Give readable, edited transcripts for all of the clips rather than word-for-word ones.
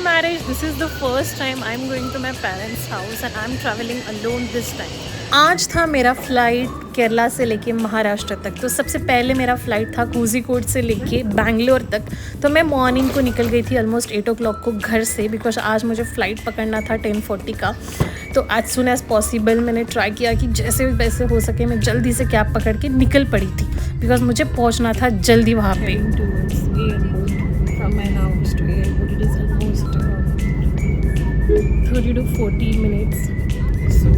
Marriage, this is the first time I'm going to my parents' house and I'm traveling alone this time. आज था मेरा flight Kerala से लेके महाराष्ट्र तक। तो सबसे पहले मेरा फ़्लाइट था कोझिकोड से लेके बैंगलोर तक। तो मैं मॉर्निंग को निकल गई थी ऑलमोस्ट 8 o'clock को घर से, बिकॉज आज मुझे फ़्लाइट पकड़ना था 10:40 का। तो एज सुन एज़ पॉसिबल मैंने ट्राई किया कि जैसे भी वैसे हो सके मैं जल्दी से कैब पकड़ के निकल पड़ी थी, बिकॉज मुझे पहुँचना था जल्दी वहाँ पे। 30 to 40 minutes, so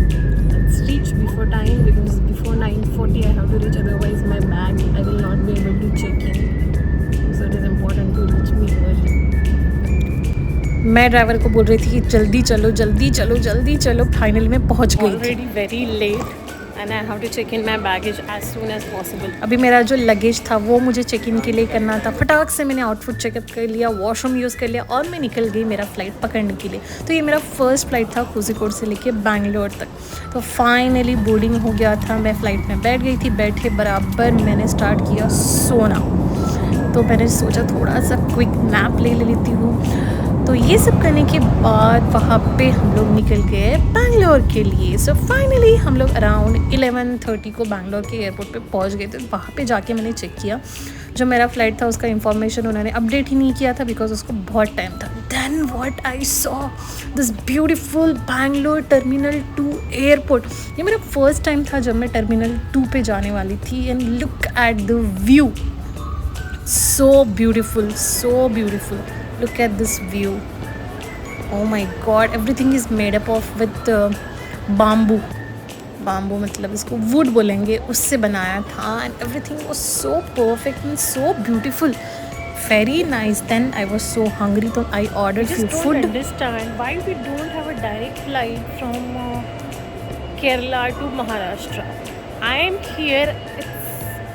let's reach before time because before 9:40 I have to reach, otherwise my bag I will not be able to check in, so it is important to reach me early. मैं driver को बोल रही थी कि जल्दी चलो जल्दी चलो जल्दी चलो, फाइनली मैं पहुंच गई। Already very late and I have to check in my baggage as soon as possible. अभी मेरा जो लगेज था वो मुझे चेक इन के लिए करना था। फटाक से मैंने आउटफिट चेकअप कर लिया, वॉशरूम यूज़ कर लिया और मैं निकल गई मेरा फ़्लाइट पकड़ने के लिए। तो ये मेरा फर्स्ट फ़्लाइट था कोझिकोड से लेके बैंगलोर तक। तो फाइनली बोर्डिंग हो गया था, मैं फ़्लाइट में बैठ गई थी। बैठे बराबर मैंने स्टार्ट किया सोना। तो मैंने सोचा थोड़ा सा क्विक नैप ले लेती हूँ। तो ये सब करने के बाद वहाँ पे हम लोग निकल गए बैंगलोर के लिए। सो फाइनली हम लोग अराउंड 11:30 को बैंगलोर के एयरपोर्ट पे पहुँच गए। तो वहाँ पे जाके मैंने चेक किया, जो मेरा फ़्लाइट था उसका इन्फॉर्मेशन उन्होंने अपडेट ही नहीं किया था, बिकॉज उसको बहुत टाइम था। Then what I saw this beautiful Bangalore terminal 2 airport. ये मेरा फर्स्ट टाइम था जब मैं टर्मिनल 2 पे जाने वाली थी। And look at the view, so beautiful. Look at this view. Oh my god, everything is made up of with bamboo मतलब इसको wood बोलेंगे, उससे बनाया था। and everything was so perfect and so beautiful, very nice. Then I was so hungry, so I ordered few food. I just don't understand why we don't have a direct flight from Kerala to Maharashtra. I am here,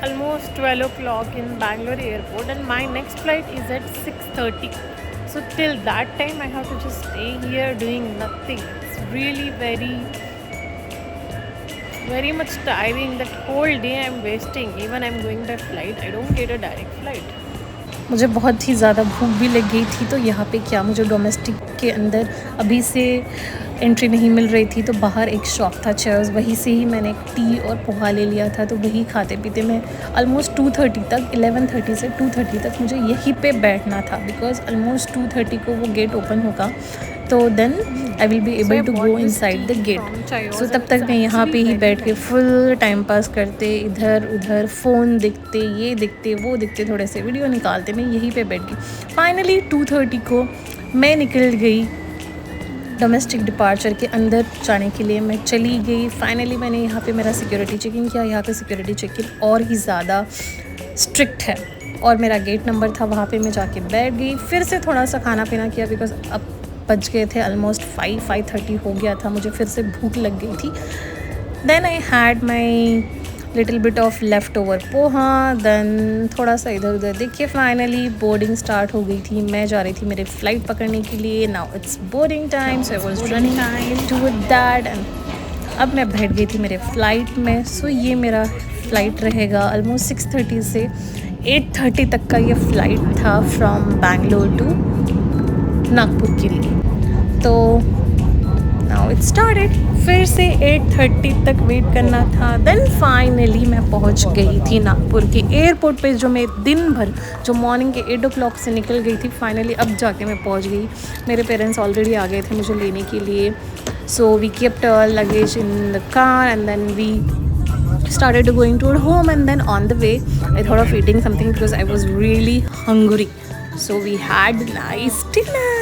almost 12 o'clock in Bangalore airport and my next flight is at 6:30. So till that time I have to just stay here doing nothing. It's really very much tiring. That whole day I'm wasting. Even I'm going by flight, I don't get a direct flight. मुझे बहुत ही ज़्यादा भूख भी लग गई थी। तो यहाँ पे क्या, मुझे डोमेस्टिक के अंदर अभी से एंट्री नहीं मिल रही थी। तो बाहर एक शॉप था चेयर्स, वहीं से ही मैंने एक टी और पोहा ले लिया था। तो वही खाते पीते मैं ऑलमोस्ट 2:30 तक, 11:30 से 2:30 तक मुझे यहीं पे बैठना था, बिकॉज ऑलमोस्ट 2:30 को वो गेट ओपन होगा। तो then I will be able to go inside the gate. So तब तक मैं यहाँ पे ही बैठ के फुल टाइम पास करते, इधर उधर फ़ोन दिखते, ये दिखते वो दिखते, थोड़े से वीडियो निकालते, मैं यहीं पे बैठ गई। फाइनली 2:30 को मैं निकल गई डोमेस्टिक डिपार्चर के अंदर जाने के लिए। मैं चली गई। फाइनली मैंने यहाँ पे मेरा सिक्योरिटी चेकिंग किया। यहाँ का सिक्योरिटी चेकिंग और ही ज़्यादा स्ट्रिक्ट है, और मेरा गेट नंबर था, वहाँ पे मैं जाके बैठ गई। फिर से थोड़ा सा खाना पीना किया, बिकॉज अब बज गए थे ऑलमोस्ट 5:30 हो गया था। मुझे फिर से भूख लग गई थी। Then I had my little bit of left over poha. Then थोड़ा सा इधर उधर देखिए। फाइनली बोर्डिंग स्टार्ट हो गई थी। मैं जा रही थी मेरे फ़्लाइट पकड़ने के लिए। Now it's boarding time, so I was running to that. And अब मैं बैठ गई थी मेरे फ़्लाइट में। सो ये मेरा फ़्लाइट रहेगा ऑलमोस्ट 6:30 से 8:30 तक का ये फ़्लाइट था फ्रॉम बैंगलोर टू नागपुर के लिए। तो नाउ इट स्टार्टेड। फिर से 8:30 तक वेट करना था। देन फाइनली मैं पहुंच गई थी नागपुर के एयरपोर्ट पे, जो मैं दिन भर, जो मॉर्निंग के 8 o'clock से निकल गई थी। फाइनली अब जाके मैं पहुंच गई। मेरे पेरेंट्स ऑलरेडी आ गए थे मुझे लेने के लिए। So we kept our luggage in the car and then we started going toward home. And then on the way I thought of eating something because I was really hungry. So we had nice dinner.